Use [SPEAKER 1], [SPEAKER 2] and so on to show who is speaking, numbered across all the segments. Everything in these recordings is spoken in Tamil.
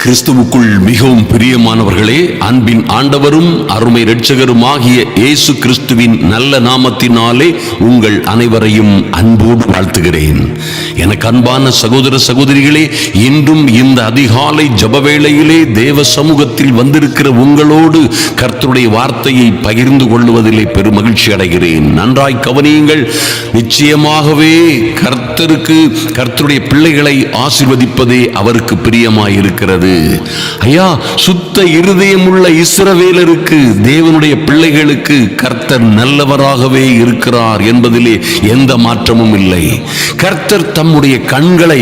[SPEAKER 1] கிறிஸ்துவுக்குள் மிகவும் பிரியமானவர்களே, அன்பின் ஆண்டவரும் அருமை இரட்சகருமாகிய இயேசு கிறிஸ்துவின் நல்ல நாமத்தினாலே உங்கள் அனைவரையும் அன்போடு வாழ்த்துகிறேன். எனக்கு அன்பான சகோதர சகோதரிகளே, இன்றும் இந்த அதிகாலை ஜெப வேளையிலே தேவ சமூகத்தில் வந்திருக்கிற உங்களோடு கர்த்தருடைய வார்த்தையை பகிர்ந்து கொள்வதிலே பெருமகிழ்ச்சி அடைகிறேன். நன்றாய் கவனியுங்கள். நிச்சயமாகவே கர்த்தருடைய பிள்ளைகளை ஆசீர்வதிப்பதே அவருக்கு பிரியமாயிருக்கிறது. ஐயா, சுத்த இருதயமுள்ள இஸ்ரவேலருக்கு, தேவனுடைய பிள்ளைகளுக்கு கர்த்தர் நல்லவராகவே இருக்கிறார் என்பதிலே எந்த மாற்றமும் இல்லை. கர்த்தர் தம்முடைய கண்களை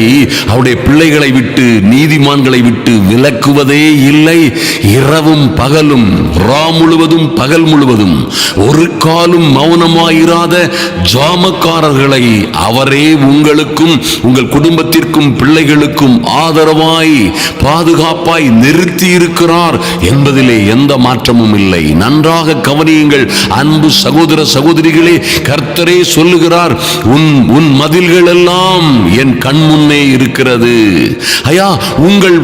[SPEAKER 1] அவருடைய பிள்ளைகளை விட்டு, நீதிமான்களை விட்டு விலக்குவதே இல்லை. இரவும் பகலும், ரா முழுவதும் பகல் முழுவதும் ஒரு காலும் மௌனமாயிராத ஜாமக்காரர்களை அவரே உங்களுக்கும் உங்கள் குடும்பத்திற்கும் பிள்ளைகளுக்கும் ஆதரவாய் பாதுகாப்பாய் நிறுத்தி இருக்கிறார் என்பதிலே எந்த மாற்றமும் இல்லை. நன்றாக கவனியுங்கள் அன்பு சகோதர சகோதரிகளே. கர்த்தரே சொல்லுகிறார், உன் மதில்கள் எல்லாம் என் கண் முன்னே இருக்கிறது. ஐயா, உங்கள்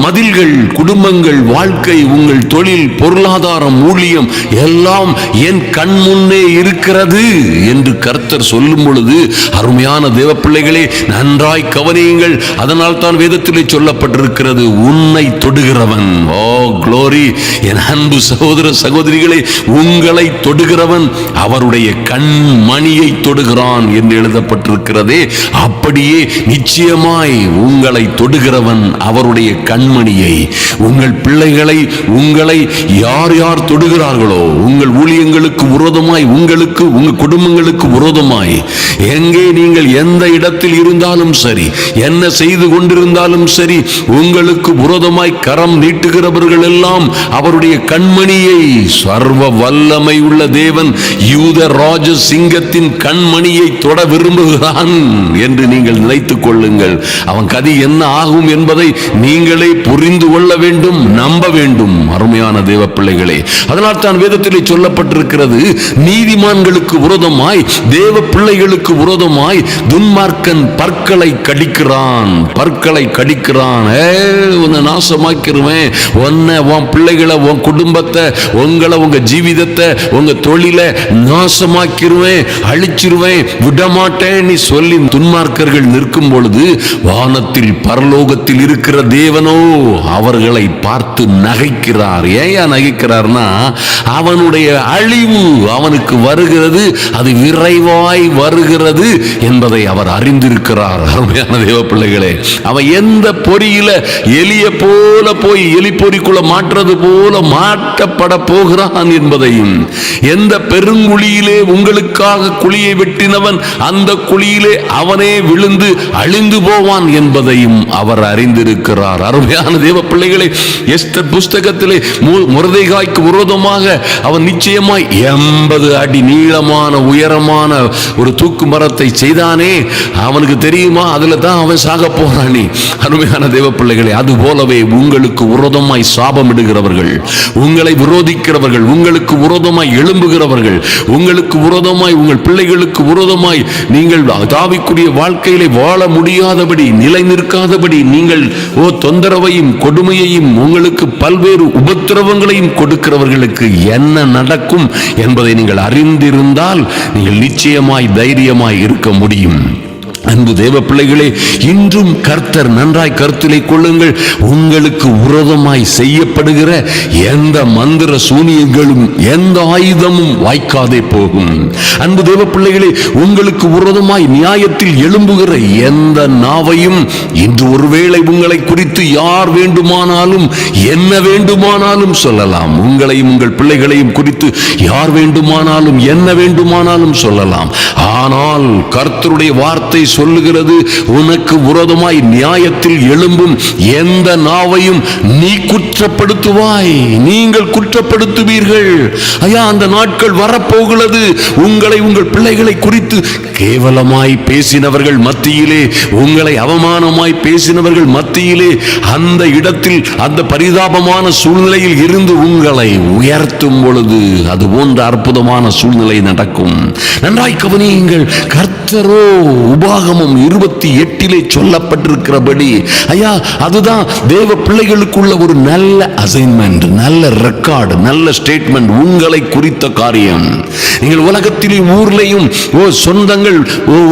[SPEAKER 1] மதில்கள், குடும்பங்கள், வாழ்க்கை, உங்கள் தொழில், பொருளாதாரம், ஊழியம் எல்லாம் என் கண் முன்னே இருக்கிறது என்று கர்த்தர் சொல்லும் பொழுது, அருமையான தேவ பிள்ளைகளே, நன்றாய் கவனியுங்கள். அதனால் தான் வேதத்திலே சொல்லப்பட்டிருக்கிறது, உன்னை தொடுகிறவன், ஓ க்ளோரி, என் அன்பு சகோதர சகோதரிகளே, உங்களை தொடுகிறவன் அவருடைய கண்மணியை தொடுகிறான் என்று எழுதப்பட்டிருக்கிறதே. அப்படியே நிச்சயமாய் உங்களை தொடுகிறவன் அவருடைய கண்மணியை, உங்கள் பிள்ளைகளை, உங்களை யார் யார் தொடுகிறார்களோ, உங்கள் ஊழியங்களுக்கு விரோதமாய், உங்களுக்கு, உங்கள் குடும்பங்களுக்கு விரோதமாய், எங்கே நீங்கள் எந்த இடத்தில் இருந்தாலும் சரி, என்ன செய்து கொண்டிருந்தாலும் சரி, உங்களுக்கு விரோதமாய் கரம் நீட்டுகிறவர்கள் எல்லாம் அவருடைய கண்மணியை, சர்வ வல்லமை உள்ள தேவன் யூத ராஜ சிங்கத்தின் கண்மணியை தொட விரும்புகிறான் என்று நீங்கள் நினைத்துக் கொள்ளுங்கள். அவன் கதி என்ன ஆகும் என்பதை நீங்களே புரிந்து கொள்ள வேண்டும், நம்ப வேண்டும். அருமையான தேவ பிள்ளைகளே, அதனால் தான் வேதத்திலே சொல்லப்பட்டிருக்கிறது, நீதிமான்களுக்கு விரோதமாய், தேவ பிள்ளைகளுக்கு விரோதமாய் துன்மார்க்கன் பற்களை கடிக்கிறான், பற்களை கடிக்கிறான். உன்னை நாசமாக்கிருவேன், உன்னை, உன் பிள்ளைகளை, உன் குடும்பத்தை, உங்களை, உங்க ஜீவிதத்தை, உங்க தொழிலை நாசமாக்கிருவேன், அழிச்சிருவேன், விடமாட்டேன் நீ சொல்லி துன்மார்க்கர்கள் நிற்கும் பொழுது, வானத்தில் பரலோகத்தில் இருக்கிற தேவனோ அவர்களை பார்த்து நகைக்கிறார். ஏன் நகைக்கிறார்னா, அவனுடைய அழிவு அவனுக்கு வருகிறது, அது விரைவாய் வருகிறது என்பதை அவர் அறிந்திருக்கிறார். அருமையான தேவ பிள்ளைகளே, அவன் எந்த பொறியில எலிய போல போய் எலி பொறிக்குள்ள மாற்றது போல மாற்றப்பட போகிறான் என்பதையும், எந்த பெருங்குழியிலே உங்களுக்காக குழியை வெட்டினவன் அந்த குழியிலே அவனே விழுந்து அழிந்து போவான் என்பதையும் அவர் அறிந்திருக்கிறார். அருமையான தேவ பிள்ளைகளே, எஸ்தர் புஸ்தகத்திலே மொர்தெகாய்க்கு விரோதமாக அவன் நிச்சயமாய் 80 அடி நீளமான உயரமான ஒரு தூக்கு மரத்தை செய்தானே. அவனுக்கு தெரியுமா, அதுல தான் அவன் சாக போறானே. அருமையான தேவ பிள்ளைகளே, அது போலவே உங்களுக்கு விரோதமாய் சாபமிடுகிறவர்கள், உங்களை விரோதிக்கிறவர்கள், உங்களுக்கு விரோதமாய் எழும்புகிறவர்கள், உங்களுக்கு விரோதமாய், உங்கள் பிள்ளைகளுக்கு விரோதமாய் நீங்கள் தாவிக்குரிய வாழ்க்கையிலே வாழ முடியாதபடி, நிலை நிற்காதபடி நீங்கள் தொந்தரவையும் கொடுமையையும், உங்களுக்கு பல்வேறு உபத்திரவங்களையும் கொடுக்கிறவர்களுக்கு என்ன நடக்கும் என்பதை நீங்கள் அறிந்திருந்தால் நீங்கள் நிச்சயமாய் தைரியமாய் இருக்க முடியும். அன்பு தேவ பிள்ளைகளே, இன்றும் கர்த்தர் நன்றாய் கருத்திலே கொள்ளுங்கள், உங்களுக்கு விரோதமாய் செய்யப்படுகிற எந்த மந்திர சூனியங்களும், எந்த ஆயுதமும் வாய்க்காதே போகும். அன்பு தேவ பிள்ளைகளே, உங்களுக்கு விரோதமாய் நியாயத்தில் எழும்புகிற எந்த நாவையும் இன்று ஒருவேளை உங்களை குறித்து யார் வேண்டுமானாலும், என்ன வேண்டுமானாலும் சொல்லலாம். உங்களையும் உங்கள் பிள்ளைகளையும் குறித்து யார் வேண்டுமானாலும், என்ன வேண்டுமானாலும் சொல்லலாம். ஆனால் கர்த்தருடைய வார்த்தை சொல்லுகிறது, உனக்கு விரோதமாய் நியாயத்தில் எழும்பும் எந்த நாவையும் நீ குற்றப்படுத்துவாய், நீங்கள் குற்றப்படுத்துவீர்கள். ஐயா, அந்த நாட்கள் வரப்போகிறது. உங்களை, உங்கள் பிள்ளைகளை குறித்து கேவலமாய் பேசினவர்கள் மத்தியிலே, உங்களை அவமானமாய் பேசினவர்கள் மத்தியிலே, அந்த இடத்தில், அந்த பரிதாபமான சூழ்நிலையில் இருந்து உங்களை உயர்த்தும் பொழுது அது போன்ற அற்புதமான சூழ்நிலை நடக்கும். நன்றாய் கவனியுங்கள். கர்த்தரோ உபாக உபாகமம் 28 சொல்லப்பட்டிருக்கிறபடி ஐயா, அதுதான் தேவ பிள்ளைகளுக்குள்ள ஒரு நல்ல அசைன்மெண்ட், நல்ல ரெக்கார்டு, நல்ல ஸ்டேட்மெண்ட், உங்களை குறித்த காரியம். நீங்கள் உலகத்திலே ஊர்லையும் சொந்தங்கள்,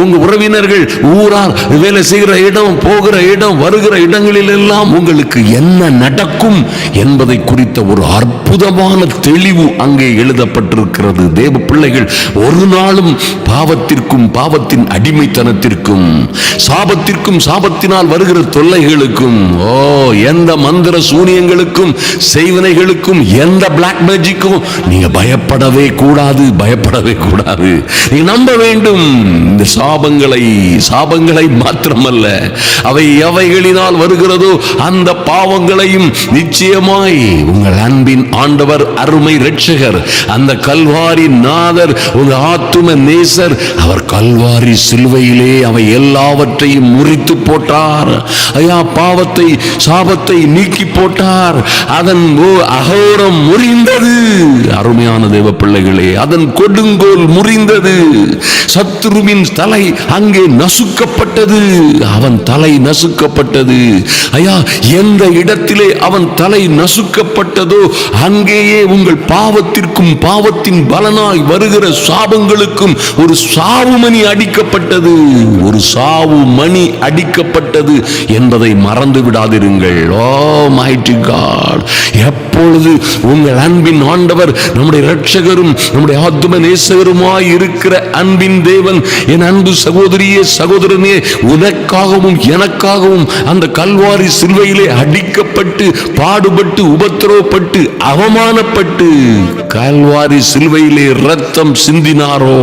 [SPEAKER 1] உங்க உறவினர்கள், ஊரார், வேலை செய்கிற இடம், போகிற இடம், வருகிற இடங்களில் எல்லாம் உங்களுக்கு என்ன நடக்கும் என்பதை குறித்த ஒரு அற்புதமான தெளிவு அங்கே எழுதப்பட்டிருக்கிறது. தேவ பிள்ளைகள் ஒரு நாளும் பாவத்திற்கும், பாவத்தின் அடிமைத்தனத்திற்கும், சாபத்திற்கும், சாபத்தினால் வருகிற தொல்லைகளுக்கும், எந்த மந்திர சூனியங்களுக்கும், செய்வினைகளுக்கும், எந்த பிளாக் மேஜிக்கும் நீங்க பயப்படவே கூடாது, பயப்படவே கூடாது. நீங்க நம்ப வேண்டும். இந்த சாபங்களை மாத்திரமல்ல, அவை எவைகளினால் வருகிறதோ அந்த பாவங்களையும் நிச்சயமாய் உங்கள் அன்பின் ஆண்டவர், அருமை இரட்சகர், அந்த கல்வாரி நாதர், உங்க ஆத்தும நேசர், அவர் கல்வாரி சிலுவையிலே அவை எல்லாவற்றையும் முறித்து போட்டார். ஐயா, பாவத்தை, சாபத்தை நீக்கி போட்டார். அதன் அகோரம் முறிந்தது. அருமையான தேவ பிள்ளைகளே, அதன் கொடுங்கோல் முறிந்தது. சத்துருவின் தலை அங்கே நசுக்கப்பட்டது. அவன் தலை நசுக்கப்பட்டது. ஐயா, எந்த இடத்திலே அவன் தலை நசுக்கப்பட்டதோ அங்கேயே உங்கள் பாவத்திற்கும், பாவத்தின் பலனாய் வருகிற சாபங்களுக்கும் ஒரு சாவு மணி அடிக்கப்பட்டது. ஒரு சாவு மணி அடிக்கப்பட்டது என்பதை மறந்து விடாதிருங்கள். ஓ மைட்டி காட், எப்பொழுது உங்கள் அன்பின் ஆண்டவர், நம்முடைய இரட்சகரும் நம்முடைய ஆத்தும நேசகருமாய் இருக்கிற அன்பின் தேவன், என் அன்பு சகோதரியே, சகோதரனே, உனக்காகவும் எனக்காகவும் அந்த கல்வாரி சிலுவையிலே அடிக்கப்பட்டு, பாடுபட்டு, உபத்திரவப்பட்டு, அவமானப்பட்டு கல்வாரி சிலுவையிலே ரத்தம் சிந்தினாரோ,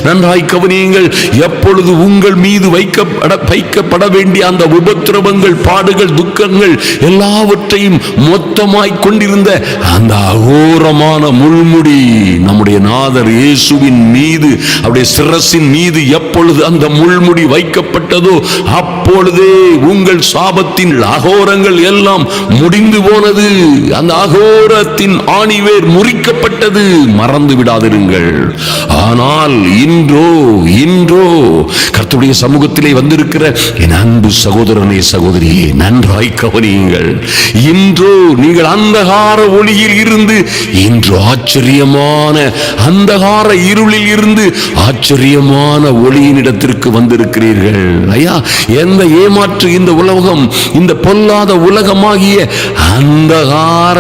[SPEAKER 1] நன்றாய் கவனியுங்கள். எப்பொழுது உங்கள் மீது வைக்கப்பட வேண்டிய அந்த உபத்திரவங்கள், பாடுகள், துக்கங்கள் எல்லாவற்றையும் மொத்தமாய் கொண்டிருந்த அந்த அகோரமான முள்முடி நம்முடைய நாதர் இயேசுவின் மீது, அவருடைய சிரசின் மீது எப்பொழுது அந்த முள்முடி வைக்கப்பட்டதோ அப்பொழுதே உங்கள் சாபத்தின் அகோரங்கள் எல்லாம் முடிந்து போனது. அந்த அகோரத்தின் ஆணிவேர் முறிக்கப்பட்டது. மறந்து விடாதிருங்கள். ஆனால் இன்றோ கர்த்தருடைய சமூகத்திலே வந்திருக்கிற என் அன்பு சகோதரனே, சகோதரியே, நன்றாய் கவனியுங்கள். இன்றோ நீங்கள் அந்தகார ஒளியில் இருந்து இன்று ஆச்சரியமான அந்தகார இருளில் இருந்து ஆச்சரியமான ஒளியின் இடத்திற்கு வந்திருக்கிறீர்கள். ஐயா, எந்த ஏமாற்று இந்த உலகம், இந்த பொல்லாத உலகமாகிய அந்தகார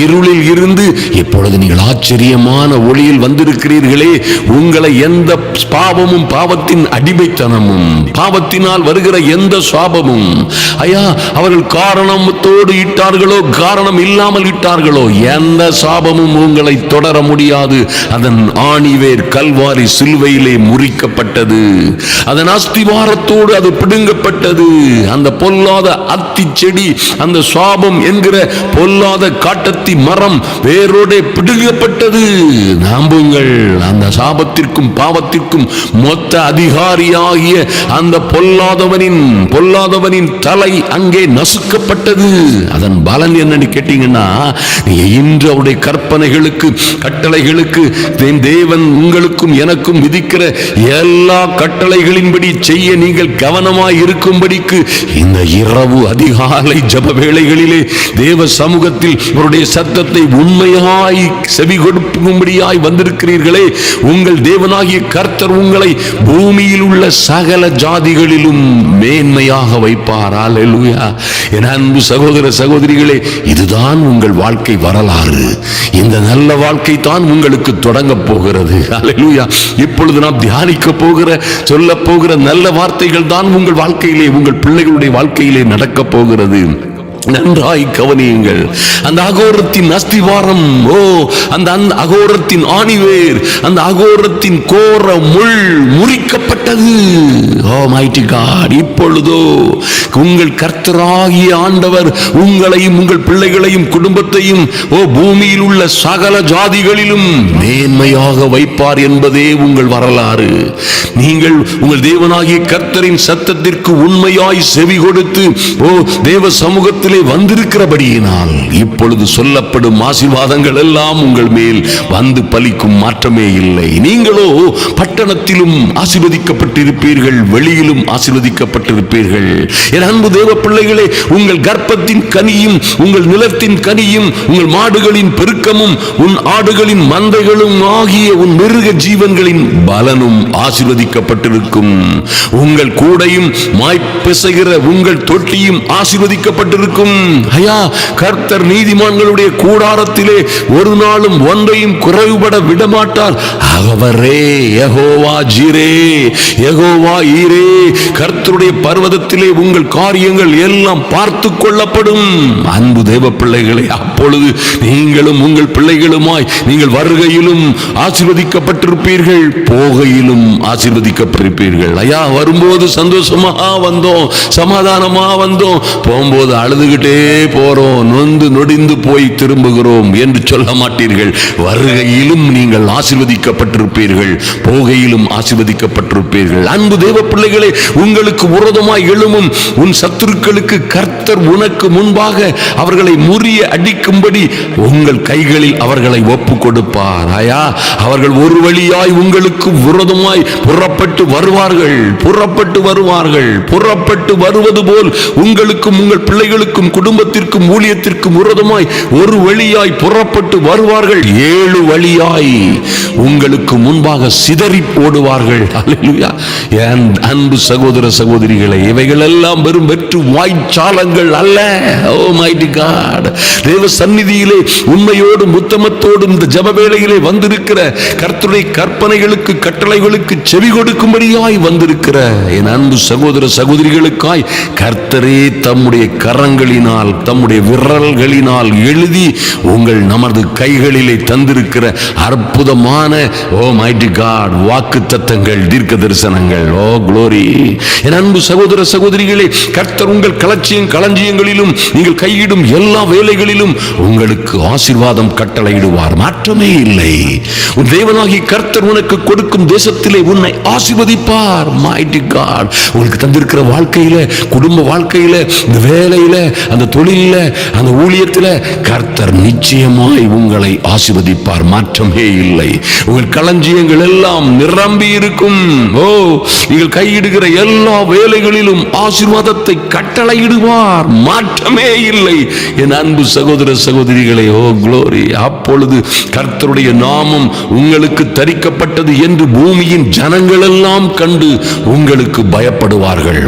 [SPEAKER 1] இருளில் இருந்து இப்பொழுது நீங்கள் ஆச்சரியமான ஒளியில் வந்திருக்கிறீர்களே. உங்களை எந்த பாவமும், பாவத்தின் அடிமைத்தனமும், பாவத்தினால் வருகிற எந்த சாபமும், ஐயா, அவர்கள் காரணத்தோடு இட்டார்களோ, காரணம் இல்லாமல் இட்டார்களோ, எந்த சாபமும் உங்களை தொடர முடியாது. அதன் ஆணிவேர் கல்வாரி சிலுவையிலே முறிக்கப்பட்டது. அதன் அஸ்திவாரத்தோடு அது பிடுங்கப்பட்டது. அந்த பொல்லாத அத்தி செடி, அந்த சாபம் என்கிற பொல்லாத காட்டத்தி மரம் வேரோட பிடுங்கப்பட்டது. நம்புங்கள், அந்த சாபத்திற்கும் பாவத்திற்கும் மொத்த அதிகாரியாகிய அந்த பொல்லாதவனின் தலை அங்கே நசுக்கப்பட்டது. அதன் பலன் என்னன்னு கேட்டீங்கன்னா, இன்று அவருடைய கற்பனைகளுக்கு, கட்டளைகளுக்கு, தேவன் உங்களுக்கும் எனக்கும் விதிக்கிற எல்லா கட்டளைகளின்படி செய்ய நீங்கள் கவனமாய் இருக்கும்படிக்கு இந்த இரவு அதிகாலை ஜப வேளைகளிலே தேவ சமூகத்தில் அவருடைய சத்தத்தை உண்மையாய் செவி கொடுக்கும்படியாய் வந்திருக்கிறீர்களே. உங்கள் தேவனாகிய கர்த்தர் உங்களை பூமியில் உள்ள சகல ஜாதிகளிலும் மேன்மையாக வைப்பார். அல்லேலூயா. என் அன்பு சகோதர சகோதரிகளே, இதுதான் உங்கள் வாழ்க்கை வரலாறு. இந்த நல்ல வாழ்க்கை தான் உங்களுக்கு தொடங்க போகிறது. அல்லேலூயா. இப்பொழுது நாம் தியானிக்க போகிற, சொல்ல போகிற நல்ல வார்த்தைகள் தான் உங்கள் வாழ்க்கையிலே, உங்கள் பிள்ளைகளுடைய வாழ்க்கையிலே நடக்க போகிறது. நன்றாய் கவனியுங்கள். அந்த அகோரத்தின் அஸ்திவாரம், அந்த அகோரத்தின் ஆணிவேர், அந்த அகோரத்தின் கோர முள் முறிக்கப்பட்டது. ஓ மைட்டி காட், இப்பொழுதோ உங்கள் கர்த்தராகிய ஆண்டவர் உங்களையும், உங்கள் பிள்ளைகளையும், குடும்பத்தையும் பூமியில் உள்ள சகல ஜாதிகளிலும் மேன்மையாக வைப்பார் என்பதே உங்கள் வரலாறு. நீங்கள் உங்கள் தேவனாகிய கர்த்தரின் சத்தத்திற்கு உண்மையாய் செவி கொடுத்து தேவ சமூகத்திலே நாமத்திலே வந்திருக்கிறபடியினால் இப்பொழுது சொல்லப்படும் ஆசீர்வாதங்கள் எல்லாம் உங்கள் மேல் வந்து பலிக்கும், மாற்றமே இல்லை. நீங்களோ பட்டணத்திலும் ஆசீர்வதிக்கப்பட்டிருப்பீர்கள், வெளியிலும் ஆசீர்வதிக்கப்பட்டிருப்பீர்கள். என் அன்பு தேவ பிள்ளைகளே, உங்கள் கர்ப்பத்தின் கனியும் உங்கள் நிலத்தின் கனியும் உங்கள் மாடுகளின் பெருக்கமும் உன் ஆடுகளின் மந்தைகளும் ஆகிய உன் மிருக ஜீவன்களின் பலனும் ஆசீர்வதிக்கப்பட்டிருக்கும். உங்கள் கூடையும் மாய்ப்பிசைகிற உங்கள் தொட்டியும் ஆசீர்வதிக்கப்பட்டிருக்கும். ஐயா, கர்த்தர் நீதிமான்களுடைய கூடாரத்திலே ஒரு நாளும் ஒன்றையும் குறைவுபட விடமாட்டார். அவரே யெகோவா ஜீரே, யெகோவா ஈரே. கர்த்தருடைய பர்வதத்திலே உங்கள் காரியங்கள் எல்லாம் பார்த்து கொள்ளப்படும். அன்பு தேவ பிள்ளைகளே, அப்பொழுது நீங்களும் உங்கள் பிள்ளைகளுமாய் நீங்கள் வருகையிலும் ஆசீர்வதிக்கப்பட்டிருப்பீர்கள், போகையிலும் ஆசீர்வதிக்கப்பட்டிருப்பீர்கள். ஐயா, வரும்போது சந்தோஷமா வந்தோம், சமாதானமா வந்தோம், போகும்போது அழுதுகிட்டே போறோம், நொந்து நொடிந்து போய் திரும்புகிறோம் என்று சொல்ல மாட்டீர்கள். வருகையிலும் நீங்கள் ஆசீர்வதிக்கப்பட்டிருப்பீர்கள், போகையிலும் ஆசீர்வதிக்கப்பட்டிருப்பீர்கள். அன்பு தேவ பிள்ளைகளே, உங்களுக்கு விரோதமாய் எழும்பும் உன் சத்துருக்களுக்கு கர்த்தர் உனக்கு முன்பாக அவர்களை முறிய அடிக்கும்படி உங்கள் கைகளில் அவர்களை ஒப்பு கொடுப்பார். ஆயா, அவர்கள் ஒரு வழியாய் உங்களுக்கு விரோதமாய் புறப்பட்டு வருவார்கள், புறப்பட்டு வருவார்கள். புறப்பட்டு வருவது போல் உங்களுக்கும் உங்கள் பிள்ளைகளுக்கும் குடும்பத்திற்கும் ஊழியத்திற்கும் விரோதமாய் ஒரு வழியாய் புறப்பட்டு வருவார்கள். 7 வழியாய் உங்களுக்கு முன்பாக சிதறி போடுவார்கள். அல்லேலூயா. என் அன்பு சகோதர சகோதரிகளை, இவைகள் எல்லாம் வெறும் வெற்று வாய்ச்சாலங்கள் அல்ல. ஓ மைட்டி காட், தேவ சந்நிதியிலே உண்மையோடும் உத்தமத்தோடும் இந்த ஜெப வேளையிலே வந்திருக்கிற கர்த்தருடைய கற்பனைகளுக்கு கட்டளைகளுக்கு செவி கொடுக்கும்படியாய் வந்திருக்கிற என் அன்பு சகோதர சகோதரிகளுக்காய் கர்த்தரே தம்முடைய கரங்களினால் தம்முடைய விரல்களினால் எழுதி உங்கள் நமது கைகளிலே தந்திருக்கிற அற்புதமான ஓ மைட்டி காட் வாக்குத்தத்தங்கள், தீர்க்க தரிசனங்கள். ஓ குளோரி. என் அன்பு சகோதர சகோதரிகளே, கர்த்தர் உங்கள் களஞ்சியங்களிலும் நீங்கள் கையிடும் எல்லா வேலைகளிலும் உங்களுக்கு ஆசீர்வாதம் கட்டளையிடுவார், மாற்றமே இல்லை. உன் தேவனாகி கர்த்தர் உனக்கு கொடுக்கும் தேசத்திலே உன்னை ஆசீர்வதிப்பார். மைட்டி காட், உங்களுக்கு தந்திருக்கிற வாழ்க்கையில, குடும்ப வாழ்க்கையில, இந்த வேலையில, அந்த தொழில, அந்த ஊழியத்தில கர்த்தர் நிச்சயமாய் உங்களை ஆசீர்வதிப்பார், மாற்றமே இல்லை. உங்கள் களஞ்சியங்கள் எல்லாம் நிரம்பி இருக்கும். ஓ, நீங்கள் கையிடுகிற எல்லா வேலைகளிலும் ஆசீர்வாதத்தை கட்டளையிடுவார், மாற்றமே இல்லை. என் அன்பு சகோதர சகோதரிகளே, ஓ குளோரி. அப்பொழுது கர்த்தருடைய நாமம் உங்களுக்கு தரிக்கப்பட்டது என்று பூமியின் ஜனங்கள் எல்லாம் கண்டு உங்களுக்கு பயப்படுவார்கள்.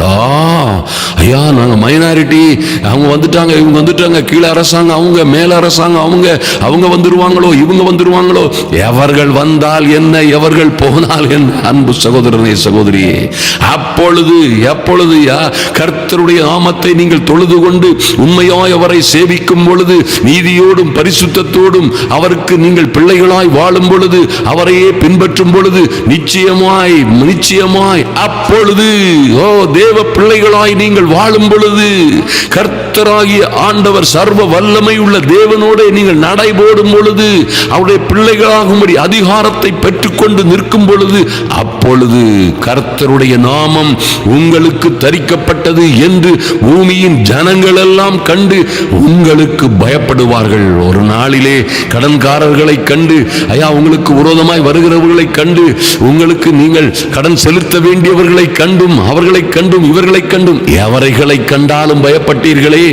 [SPEAKER 1] ஐயா, நாங்க மைனாரிட்டி, அவங்க வந்துட்டாங்க, இவங்க வந்துட்டாங்க, கீழே அரசாங்கம் அவங்க, மேல அரசாங்கம் அவங்க, அவங்க வந்துருவாங்களோ இவங்க வந்துருவாங்களோ, எவர்கள் வந்தால் என்ன, எவர்கள் போனால் என்ன. அன்பு சகோதரனே சகோதரியே, அப்பொழுது எப்பொழுது கர்த்தருடைய நாமத்தை நீங்கள் தொழுது கொண்டு உண்மையாய் அவரை சேவிக்கும் பொழுது, நீதியோடும் பரிசுத்தத்தோடும் அவருக்கு நீங்கள் பிள்ளைகளாய் வாழும் பொழுது, அவரையே பின்பற்றும் பொழுது, நிச்சயமாய் நிச்சயமாய் அப்பொழுது ஓ தேவ பிள்ளைகளாய் நீங்கள் வாழும் பொழுது, கர்த்தராகிய ஆண்டவர் சர்வ வல்லமை உள்ள தேவனோடு நீங்கள் நடைபோடும் பொழுது, அவருடைய பிள்ளைகளாகும்படி அதிகாரத்தை பெற்றுக்கொண்டு நிற்கும் பொழுது, அப்பொழுது கர்த்தருடைய நாமம் உங்களுக்கு தரிக்கப்பட்டது என்று பூமியின் ஜனங்கள் எல்லாம் கண்டு உங்களுக்கு பயப்படுவார்கள். ஒரு நாளிலே கடன்காரர்களை கண்டு, ஐயா, உங்களுக்கு விரோதமாய் வருகிறவர்களை கண்டு, உங்களுக்கு நீங்கள் கடன் செலுத்த வேண்டியவர்களை கண்டும், அவர்களை கண்டும், இவர்களை கண்டும், எவரைகளை கண்டாலும் பயப்பட்டீர்களே.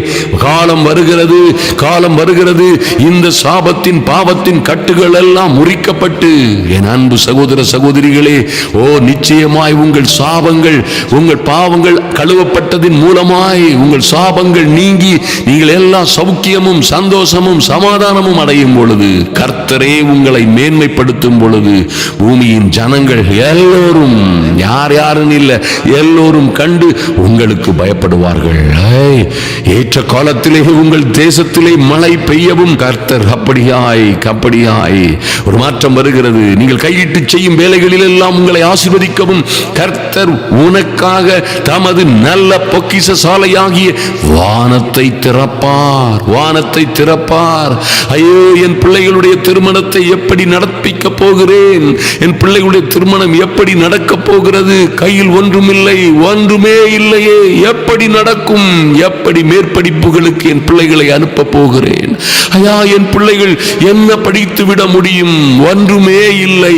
[SPEAKER 1] காலம் வருகிறது, காலம் வருகிறது, இந்த சாபத்தின் பாவத்தின் கட்டுகள் எல்லாம் முறிக்கப்பட்டு, என் அன்பு சகோதர சகோதரிகளே, ஓ நிச்சயமாய் உங்கள் சாபங்கள், உங்கள் பாவங்கள் கழுவப்பட்டதின் மூலமாய் உங்கள் சாபங்கள் நீங்கி நீங்கள் எல்லா சௌக்கியமும் சந்தோஷமும் சமாதானமும் அடையும் பொழுது, கர்த்தரே உங்களை மேன்மைப்படுத்தும் பொழுது, பூமியின் ஜனங்கள் எல்லோரும், யார் யாருன்னு இல்லை, எல்லோரும் கண்டு உங்களுக்கு பயப்படுவார்கள். ஏற்ற காலத்திலே உங்கள் தேசத்திலே மழை பெய்யவும் கர்த்தர் அப்படியாய் ஒரு மாற்றம் வருகிறது. நீங்கள் கையிட்டு செய்யும் வேலைகளில் எல்லாம் உங்களை ஆசீர்வதிக்கவும் கர்த்தர் உனக்காக தமது நல்ல பொக்கிஷ சாலையாகிய வானத்தை திறப்பார், வானத்தை திறப்பார். ஐயோ, என் பிள்ளைகளுடைய திருமணத்தை எப்படி நடப்பிக்க போகிறேன், என் பிள்ளைகளுடைய திருமணம் எப்படி நடக்க போகிறது, கையில் ஒன்றுமில்லை, ஒன்றுமே இல்லையே, எப்படி நடக்கும், எப்படி படிப்புகளுக்கு என் பிள்ளைகளை அனுப்ப போகிறேன். ஐயா, என் பிள்ளைகள் என்ன படித்து விட முடியும்? ஒன்றுமே இல்லை.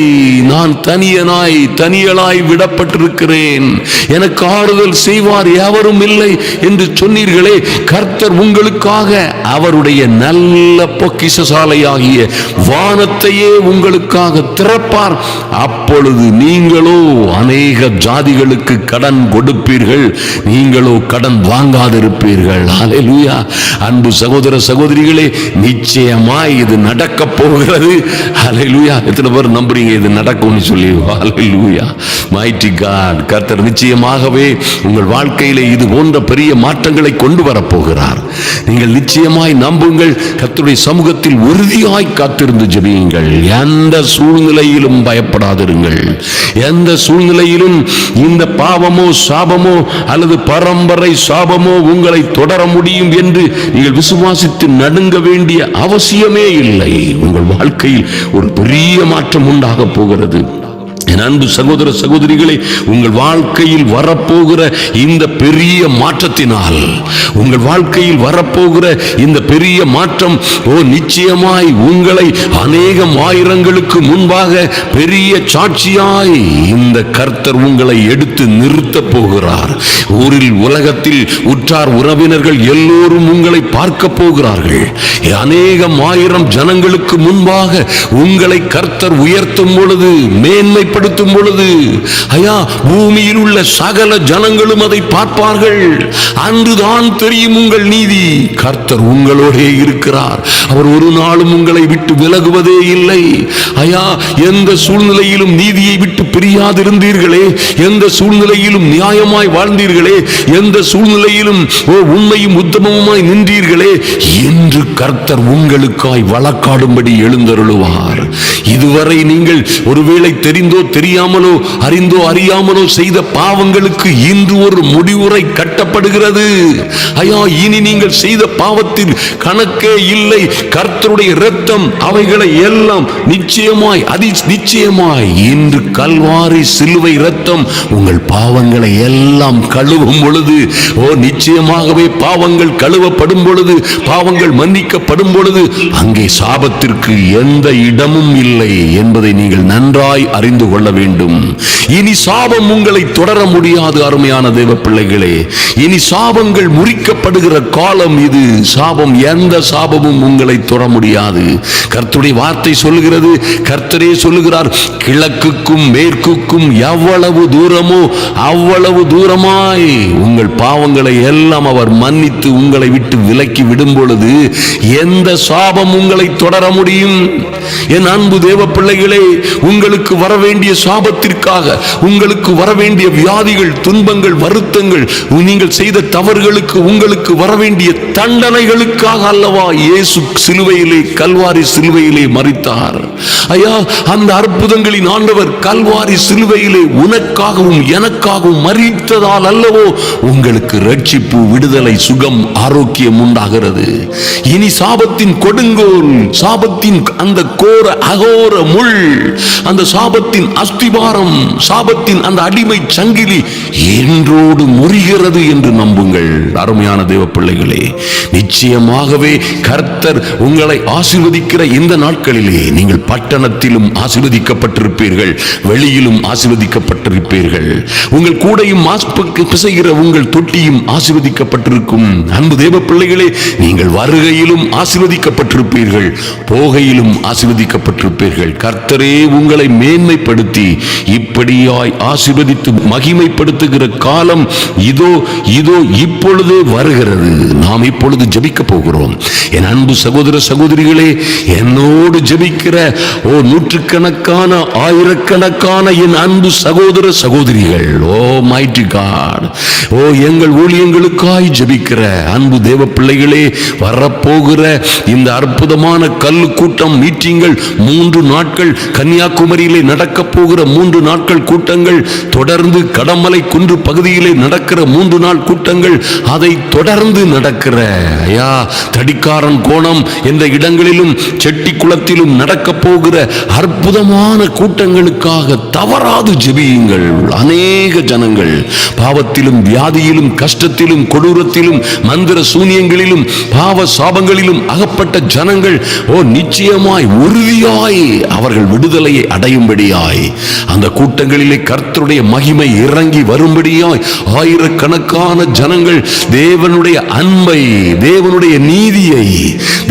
[SPEAKER 1] நான் தனியலாய் விடப்பட்டிருக்கிறேன். எனக்கு ஆறுதல் செய்வார் எவரும் இல்லை என்று சொன்னீர்களே. கர்த்தர் உங்களுக்காக அவருடைய நல்ல பொக்கிஷசாலையாகிய வானத்தையே உங்களுக்காக திறப்பார். அப்பொழுது நீங்களோ அநேக ஜாதிகளுக்கு கடன் கொடுப்பீர்கள், நீங்களோ கடன் வாங்காதிருப்பீர்கள். ஹல்லேலூயா. அன்பு சகோதர சகோதரிகளே, நிச்சயமாய் இது நடக்க போகிறது. ஹல்லேலூயா. எத்தனை பேர் நம்புறீங்க இது நடக்கும்னு சொல்லி? ஹல்லேலூயா. Mighty God. கர்த்தர் நிச்சயமாகவே உங்கள் வாழ்க்கையிலே இது போன்ற பெரிய மாற்றங்களை கொண்டு வரப்போகிறார். நீங்கள் நிச்சயமாய் நம்புங்கள். கர்த்தருடைய சமூகத்தில் உறுதியாய் காத்திருந்து ஜெபியுங்கள். எந்த சூழ்நிலையிலும் பயப்படாதிருங்கள். எந்த சூழ்நிலையிலும் இந்த பாவமோ சாபமோ அல்லது பரம்பரை சாபமோ உங்களை தொடர முடியும் என்று நீங்கள் விசுவாசித்து நடுங்க வேண்டிய அவசியமே இல்லை. உங்கள் வாழ்க்கையில் ஒரு பெரிய மாற்றம் உண்டாக போகிறது. என் அன்பு சகோதர சகோதரிகளே, உங்கள் வாழ்க்கையில் வரப்போகிற இந்த பெரிய மாற்றத்தினால், உங்கள் வாழ்க்கையில் வரப்போகிற இந்த பெரிய மாற்றம் நிச்சயமாய் உங்களை அநேகம் ஆயிரங்களுக்கு முன்பாக பெரிய சாட்சியாய் இந்த கர்த்தர் உங்களை எடுத்து நிறுத்த போகிறார். ஊரில் உலகத்தில் உற்றார் உறவினர்கள் எல்லோரும் உங்களை பார்க்க போகிறார்கள். அநேகம் ஆயிரம் ஜனங்களுக்கு முன்பாக உங்களை கர்த்தர் உயர்த்தும் பொழுது, மேன்மைப்படுத்தும் பொழுது, ஐயா, பூமியில் உள்ள சகல ஜனங்களும் அதை பார்ப்பார்கள். அன்றுதான் தெரியும் உங்கள் நீதி. கர்த்தர் உங்களோடே இருக்கிறார். அவர் ஒரு நாளும் உங்களை விட்டு விலகுவதே இல்லை. ஐயா, எந்த சூழ்நிலையிலும் நீதியை விட்டு பிரியாதிருந்தீர்களே, எந்த சூழ்நிலையிலும் நியாயமாய் வாழ்ந்தீர்களே, எந்த சூழ்நிலையிலும் உண்மையும் உத்தமமாய் நின்றீர்களே, இன்று கர்த்தர் உங்களுக்காய் வழக்காடும்படி எழுந்தருளுவார். இதுவரை நீங்கள் ஒருவேளை தெரிந்தோ தெரியாமலோ அறிந்தோ அறியாமலோ செய்த பாவங்களுக்கு இன்று ஒரு முடிவுரை கட்டப்படுகிறது. ஐயா, இனி நீங்கள் செய்த பாவத்தில் கணக்கே இல்லை. கர்த்தருடைய இரத்தம் அவைகளை எல்லாம் நிச்சயமாய் இன்று கல்வாரி சிலுவை இரத்தம் உங்கள் பாவங்களை எல்லாம் கழுவும் பொழுது, நிச்சயமாகவே பாவங்கள் கழுவப்படும் பொழுது, பாவங்கள் மன்னிக்கப்படும் பொழுது அங்கே சாபத்திற்கு எந்த இடமும் இல்லை என்பதை நீங்கள் நன்றாய் அறிந்து கொள்ள வேண்டும். இனி சாபம் உங்களை தொடர முடியாது. அருமையான தேவ பிள்ளைகளே, இனி சாபங்கள் முறிக்கப்படுகிற காலம் இது. சாபம், எந்த சாபமும் உங்களை தொட முடியாது. கர்த்தருடைய வார்த்தை சொல்லுகிறது, கர்த்தரே சொல்லுகிறார், கிழக்குக்கும் மேற்குக்கும் எவ்வளவு தூரமோ அவ்வளவு தூரமாய் உங்கள் பாவங்களை எல்லாம் அவர் மன்னித்து உங்களை விட்டு விலக்கி விடும் பொழுது எந்த சாபம் உங்களை தொடர முடியும்? என் அன்பு தேவ பிள்ளைகளே, உங்களுக்கு வர வேண்டிய சாபத்திற்காக, உங்களுக்கு வர வேண்டிய வியாதிகள், துன்பங்கள், வருத்தங்கள், நீங்கள் செய்த தவறுகளுக்கு உங்களுக்கு வர வேண்டிய தண்டனைகளுக்காக அல்லவா இயேசு சிலுவையிலே, கல்வாரி சிலுவையிலே மரித்தார். ஐயா, அந்த அற்புதங்களின் ஆண்டவர் கல்வாரி சிலுவையிலே உனக்காகவும் எனக்காகவும் மரித்ததால் அல்லவோ உங்களுக்கு ரட்சிப்பு, விடுதலை, சுகம், ஆரோக்கியம் உண்டாகிறது. இனி சாபத்தின் கொடுங்கோல், சாபத்தின் அந்த கோர அகோர முள், அந்த சாபத்தின் அஸ்திபாரம், சாபத்தின் அந்த அடிமை சங்கிலி என்றோடு முறிகிறது என்று நம்புங்கள். அருமையான தேவ பிள்ளைகளே, நிச்சயமாகவே கர்த்தர் உங்களை ஆசீர்வதிக்கிற இந்த நாட்களிலே நீங்கள் பட்டணத்திலும் ஆசீர்வதிக்கப்பட்டிருப்பீர்கள், வெளியிலும் ஆசீர்வதிக்கப்பட்டிருப்பீர்கள். உங்கள் கூடையும் பிசைகிற உங்கள் தொட்டியும் ஆசீர்வதிக்கப்பட்டிருக்கும். அன்பு தேவ பிள்ளைகளே, நீங்கள் வருகையிலும் ஆசீர்வதிக்கப்பட்டிருப்பீர்கள், போகையிலும் ஆசீர்வதிக்கப்பட்டிருப்பீர்கள். கர்த்தரே உங்களை மேன்மைப்படுத்தி இப்படியாய் ஆசீர்வதித்து மகிமைப்படுத்துகிற காலம் இதோ இப்பொழுதே வருகிறது. நாம் இப்பொழுது ஜெபிக்க போகிறோம். என் அன்பு சகோதர சகோதரிகளே, என்னோடு ஜெபிக்கிற நூற்றுக்கணக்கான, ஆயிரக்கணக்கான என் அன்பு சகோதர சகோதரிகள், மைட்டி காட், எங்கள் ஊழியங்களுக்காய் ஜெபிக்கிற அன்பு தேவ பிள்ளைகளே, வரப்போகிற இந்த அற்புதமான கல்லு கூட்டம் மீட்டிங்கள் 3 நாட்கள் கன்னியாகுமரியிலே நடக்க போகிற 3 நாட்கள் கூட்டங்கள், தொடர்ந்து கடமலை குன்று பகுதியிலே நடக்கிற 3 நாள் கூட்டங்கள், அதை தொடர்ந்து நடக்கிற தடிக்காரன் கோணம் என்ற இடங்களிலும் செட்டி குளத்திலும் நடக்க போகிற அற்புதமான கூட்டங்களுக்காக தவறாது ஜெபியுங்கள். கவனியுங்கள். அநேக ஜனங்கள் பாவத்திலும் வியாதியிலும் கஷ்டத்திலும் கொடூரத்திலும் மந்திர சூனியங்களிலும் பாவ சாபங்களிலும் அகப்பட்ட ஜனங்கள் நிச்சயமாய் உறுதியாய் அவர்கள் விடுதலையை அடையும்படியாய் அந்த கூட்டங்களிலே கர்த்தருடைய மகிமை இறங்கி வரும்படியாய் ஆயிரக்கணக்கான ஜனங்கள் தேவனுடைய அன்பை, தேவனுடைய நீதியை,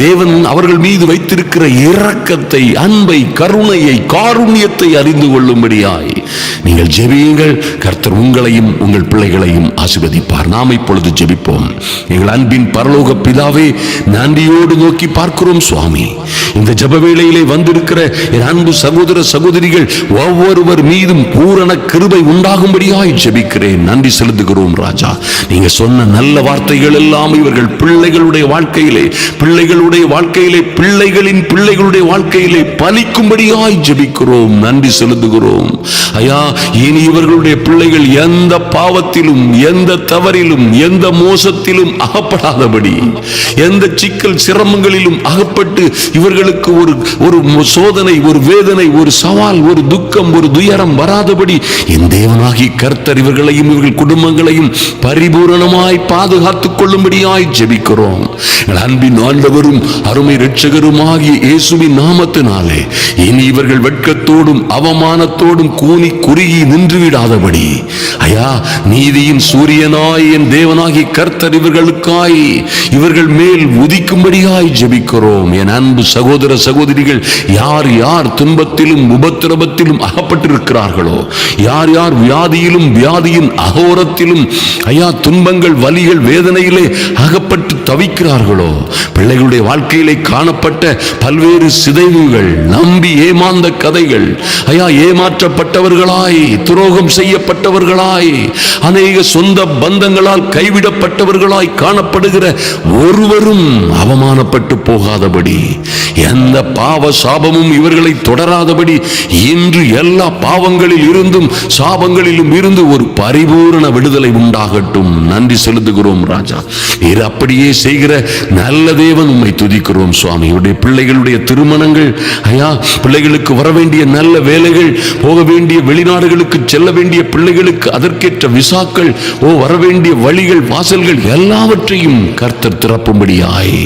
[SPEAKER 1] தேவன் அவர்கள் மீது வைத்திருக்கிற இரக்கத்தை, அன்பை, கருணையை, காருண்யத்தை அறிந்து கொள்ளும்படியாய் நீங்கள் ஜெபியுங்கள். கர்த்தர் உங்களையும் உங்கள் பிள்ளைகளையும் ஆசீர்வதிப்பார். நாம் இப்பொழுது ஜெபிப்போம். எங்கள் அன்பின் பரலோக பிதாவே, நன்றியோடு நோக்கி பார்க்கிறோம் சுவாமி. இந்த ஜெப வேளையிலே வந்திருக்கிற என் அன்பு சகோதர சகோதரிகள் ஒவ்வொருவர் மீதும் பூரண கிருபை உண்டாகும்படியாய் ஜெபிக்கிறேன். நன்றி செலுத்துகிறோம் ராஜா. நீங்க சொன்ன நல்ல வார்த்தைகள் எல்லாம் இவர்கள் பிள்ளைகளுடைய வாழ்க்கையிலே, பிள்ளைகளுடைய வாழ்க்கையிலே, பிள்ளைகளின் பிள்ளைகளுடைய வாழ்க்கையிலே பலிக்கும்படியாய் ஜெபிக்கிறோம். நன்றி செலுத்துகிறோம் ஐயா. இனி இவர்களுடைய பிள்ளைகள் எந்த பாவத்திலும், எந்த தவறிலும், எந்த மோசத்திலும் அகப்படாதபடி, எந்த சிக்கல் சிரமங்களிலும் அகப்பட்டு இவர்களுக்கு ஒரு சோதனை, ஒரு வேதனை, ஒரு சவால், ஒரு துக்கம், ஒரு துயரம் வராதபடி என் தேவனாகி கர்த்தர் இவர்களையும் இவர்கள் குடும்பங்களையும் பரிபூரணமாய் பாதுகாத்துக் கொள்ளும்படியாய் ஜெபிக்கிறோம். அன்பின் ஆண்டவரும் அருமை இரட்சகருமாகிய இயேசுவின் நாமத்தினாலே இனி இவர்கள் வெட்கத்தோடும் அவமானத்தோடும் கூனி குறுகி நின்று விடாதபடி ஐயா, நீதியின் சூரியனாய் என் தேவனாகி கர்த்தர் இவர்களுக்காய் இவர்கள் மேல் உதிக்கும்படியாய் ஜெபிக்கிறோம். என் அன்பு சகோதர சகோதரிகள் யார் யார் துன்பத்திலும் உபத்திரவத்திலும் அகப்பட்டிருக்கிறார்களோ, யார் யார் வியாதியிலும் வியாதியின் அகோரத்திலும் ஐயா துன்பங்கள், வலிகள், வேதனையிலே அகப்பட்டு தவிக்கிறார்களோ, பிள்ளைகளுடைய வாழ்க்கையிலே காணப்பட்ட பல்வேறு சிதைவுகள், நம்பி ஏமாந்த கதைகள் ஐயா, ஏமாற்றப்பட்டவர்களாய், துரோகம் செய்யப்பட்டவர்களாய், அநேக சொந்த பந்தங்களால் கைவிடப்பட்டவர்களாய் காணப்படுகிற ஒருவரும் அவமானப்பட்டு போகாதபடி, எந்த பாவ சாபமும் இவர்களை தொடராதபடி இன்று எல்லா பாவங்களில் இருந்தும் சாபங்களிலும் இருந்து ஒரு பரிபூரண விடுதலை உண்டாகட்டும். நன்றி செலுத்துகிறோம் ராஜா. இது அப்படியே செய்கிற நல்ல தேவன், உம்மை துதிக்கிறோம் சுவாமி. இவருடைய பிள்ளைகளுடைய திருமணங்கள் ஐயா, பிள்ளைகளுக்கு வர வேண்டிய நல்ல வேலைகள், போக வேண்டிய வெளிநாடுகளுக்கு செல்ல வேண்டிய பிள்ளைகளுக்கு அதற்கேற்ற விசாக்கள், வர வேண்டிய வழிகள், வாசல்கள் எல்லாவற்றையும் கர்த்தர் திறப்பும்படியாய்,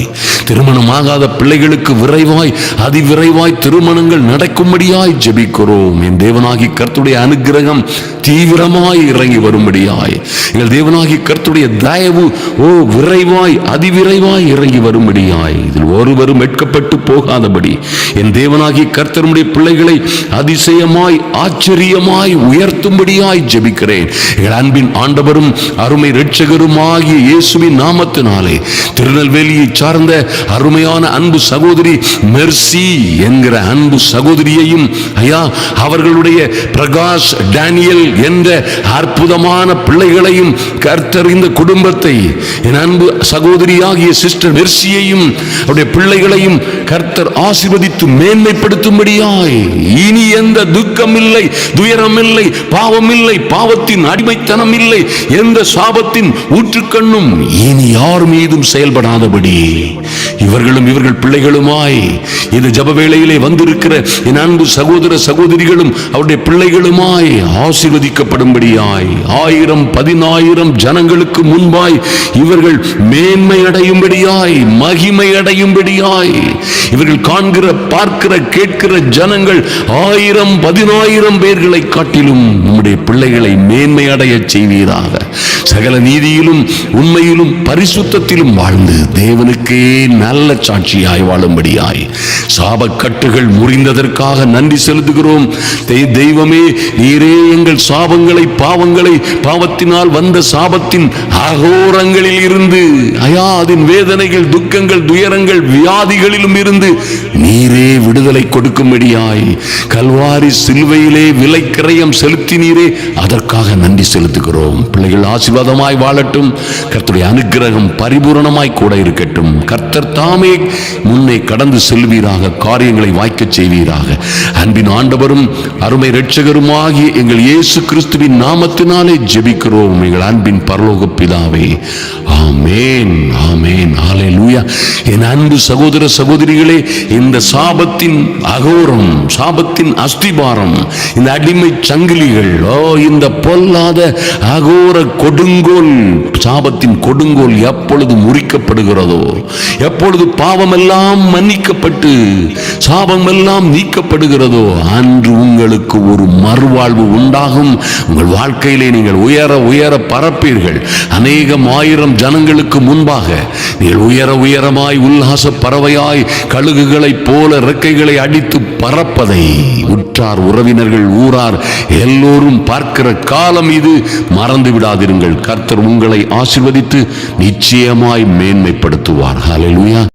[SPEAKER 1] திருமணமாகாத பிள்ளைகளுக்கு விரைவாய், அதிவிரைவாய் திருமணங்கள் நடக்கும்படியாய் ஜெபிக்கிறோம். என் தேவனாகி கர்த்தருடைய அனுக்கிரகம் தீவிரமாய் இறங்கி வரும்படியாய், எங்கள் தேவனாகி கர்த்தருடைய தயவு விரைவாய், அதிவிரைவாய் இறங்கி வரும்படியாய், இதில் ஒருவரும் வெட்கப்பட்டு போகாதபடி என் தேவனாகி கர்த்தருடைய பிள்ளைகளை அதிசயமாய், ஆச்சரியமாய் உயர்த்தும்படியாய் ஜெபிக்கிறேன். எங்கள் அன்பின் ஆண்டவரும் அருமை இரட்சகருமாகிய இயேசுவின் நாமத்தினாலே திருநெல்வேலியை சார்ந்த அருமையான அன்பு சகோதரி மெர்சி என்கிற அன்பு சகோதரியையும் ஐயா, அவர்களுடைய பிரகாஷ் டேனியல் என்ற அற்புதமான பிள்ளைகளையும் கர்த்தர், இந்த குடும்பத்தை, என் அன்பு சகோதரியாகிய சிஸ்டர் மெர்சியையும் அவருடைய பிள்ளைகளையும் கர்த்தர் ஆசீர்வதித்து மேன்மைப்படுத்தும்படியாய், இனி எந்த துக்கம் இல்லை, துயரம் இல்லை, பாவம் இல்லை, பாவத்தின் அடிமைத்தனம் இல்லை, எந்த சாபத்தின் ஊற்றுக்கண்ணும் இனி யார் மீதும் செயல்படாதபடி இவர்களும் இவர்கள் பிள்ளைகளுமாய், இந்த ஜப வேளையிலே வந்திருக்கிற என் அன்பு சகோதர சகோதரிகளும் அவருடைய பிள்ளைகளுமாய் ஆசீர்வதிக்கப்படும்படியாய், 1000 10,000 ஜனங்களுக்கு முன்பாய் இவர்கள் மேன்மை அடையும்படியாய், மகிமை அடையும்படியாய், இவர்கள் காண்கிற, பார்க்கிற, கேட்கிற ஜனங்கள் 1000 10,000 பேர்களை காட்டிலும் நம்முடைய பிள்ளைகளை மேன்மை அடைய செய்வீராக. சகல நீதியிலும் உண்மையிலும் பரிசுத்தத்திலும் வாழ்ந்து தேவனுக்கே நல்ல சாட்சியாய் வாழும்படியாய், சாபக்கட்டுகள் முறிந்ததற்காக நன்றி செலுத்துகிறோம். தெய்வமே, நீரே எங்கள் சாபங்களை, பாவங்களை, பாவத்தினால் வந்த சாபத்தின் அகோரங்களில் இருந்து ஐயா, அதன் வேதனைகள், துக்கங்கள், துயரங்கள், வியாதிகளிலும் இருந்து நீரே விடுதலை கொடுக்கும்படியாய் கல்வாரி சிலுவையிலே விலைக்கிரயம் செலுத்தினீரே, அதற்காக நன்றி செலுத்துகிறோம். பிள்ளைகள் ஆசீர்வாதமாய் வாழட்டும். கர்த்தருடைய அனுக்கிரகம் பரிபூரணமாய் கூட இருக்கட்டும். கர்த்தர் தாமே முன்னே கடந்து செல்வீராக, காரியங்களை வாய்க்க செய்வீராக. அன்பின் ஆண்டவரும் அருமை இரட்சகருமாகிய எங்கள் இயேசு கிறிஸ்துவின் நாமத்தினாலே ஜெபிக்கிறோம் எங்கள் அன்பின் பரலோக பிதாவே. ஆமென், ஆமென், ஹல்லேலூயா. என் அன்பு சகோதர சகோதரிகளே, இந்த சாபத்தின் அகோரம், சாபத்தின் அஸ்திபாரம், இந்த அடிமை சங்கிலிகள் விடாதீர்கள். இந்த பொல்லாத அகோர கொடுங்கோல், சாபத்தின் கொடுங்கோல் எப்பொழுது முறிக்கப்படுகிறதோ, எப்பொழுது பாவமெல்லாம் மன்னிக்கப்பட்டு சாபமெல்லாம் நீக்கப்படுகிறதோ, அன்று உங்களுக்கு ஒரு மறுவாழ்வு உண்டாகும். உங்கள் வாழ்க்கையிலே நீங்கள் உயர உயர பறப்பீர்கள். அநேகம் ஆயிரம் ஜனங்களுக்கு முன்பாக நீங்கள் உயர உயரமாய் உல்லாச பறவையாய் கழுகுகளைப் போல இறக்கைகளை அடித்து பறப்பதை உற்றார் உறவினர்கள் ஊரார் எல்லோரும் பார்க்கிற காலம் இது. மறந்து விடாதிருங்கள். கர்த்தர் உங்களை ஆசீர்வதித்து நிச்சயமாய் மேன்மைப்படுத்துவார். ஹல்லேலூயா.